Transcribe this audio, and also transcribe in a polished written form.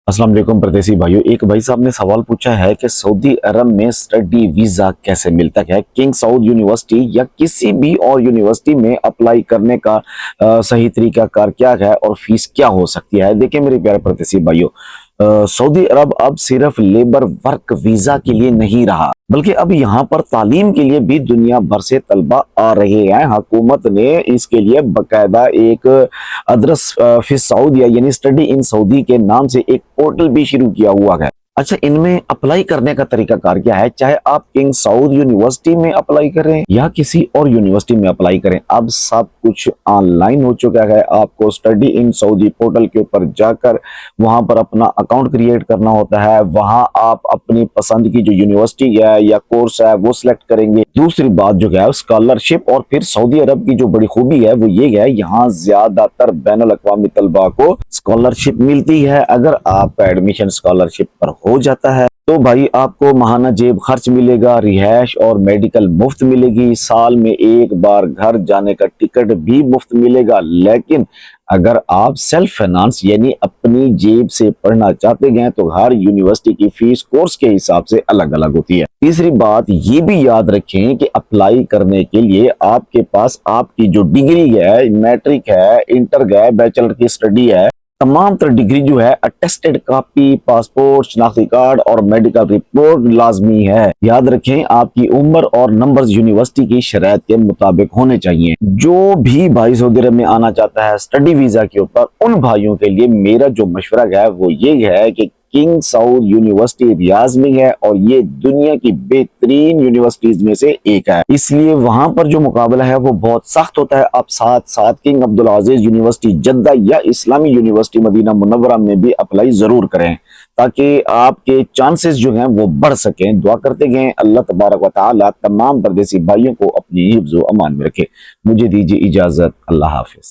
अस्सलाम वालेकुम परदेसी भाइयों। एक भाई साहब ने सवाल पूछा है कि सऊदी अरब में स्टडी वीज़ा कैसे मिलता है। किंग सऊद यूनिवर्सिटी या किसी भी और यूनिवर्सिटी में अप्लाई करने का सही तरीका कार क्या है और फीस क्या हो सकती है। देखिए मेरे प्यारे परदेसी भाइयों, सऊदी अरब अब सिर्फ लेबर वर्क वीज़ा के लिए नहीं रहा, बल्कि अब यहाँ पर तालीम के लिए भी दुनिया भर से तलबा आ रहे हैं। हुकूमत ने इसके लिए बकायदा एक अदरस फिस सऊदिया यानी स्टडी इन सऊदी के नाम से एक पोर्टल भी शुरू किया हुआ है। अच्छा, इनमें अप्लाई करने का तरीका कार क्या है, चाहे आप किंग सऊद यूनिवर्सिटी में अप्लाई करें या किसी और यूनिवर्सिटी में अप्लाई करें, अब सब कुछ ऑनलाइन हो चुका है। आपको स्टडी इन सऊदी पोर्टल के ऊपर जाकर वहां पर अपना अकाउंट क्रिएट करना होता है। वहां आप अपनी पसंद की जो यूनिवर्सिटी है या कोर्स है वो सिलेक्ट करेंगे। दूसरी बात जो है स्कॉलरशिप, और फिर सऊदी अरब की जो बड़ी खूबी है वो ये है, यहाँ ज्यादातर बैनुल अक़वामी तलबा को स्कॉलरशिप मिलती है। अगर आपका एडमिशन स्कॉलरशिप पर हो जाता है तो भाई आपको माहाना जेब खर्च मिलेगा, रिहाइश और मेडिकल मुफ्त मिलेगी, साल में एक बार घर जाने का टिकट भी मुफ्त मिलेगा। लेकिन अगर आप सेल्फ फाइनेंस यानी अपनी जेब से पढ़ना चाहते हैं तो हर यूनिवर्सिटी की फीस कोर्स के हिसाब से अलग अलग होती है। तीसरी बात ये भी याद रखें कि अप्लाई करने के लिए आपके पास आपकी जो डिग्री है, मैट्रिक है, इंटर है, बैचलर की स्टडी है, तमाम तरह डिग्री जो है, अटेस्टेड कॉपी, पासपोर्ट, शनाख्ती कार्ड और मेडिकल रिपोर्ट लाजमी है। याद रखें आपकी उम्र और नंबर्स यूनिवर्सिटी की शराइत के मुताबिक होने चाहिए। जो भी भाई सऊदी अरब में आना चाहता है स्टडी वीजा के ऊपर, उन भाइयों के लिए मेरा जो मशवरा है वो ये है कि किंग सऊद यूनिवर्सिटी रियाज में है और ये दुनिया की बेहतरीन यूनिवर्सिटीज में से एक है, इसलिए वहां पर जो मुकाबला है वो बहुत सख्त होता है। आप साथ साथ किंग अब्दुल अजीज यूनिवर्सिटी जद्दा या इस्लामी यूनिवर्सिटी मदीना मुनव्वरा में भी अप्लाई जरूर करें ताकि आपके चांसेस जो हैं वो बढ़ सकें। दुआ करते गए अल्लाह तबारक व तआला तमाम परदेसी भाइयों को अपनी हिफ्ज़ व अमान में रखे। मुझे दीजिए इजाजत। अल्लाह हाफिज।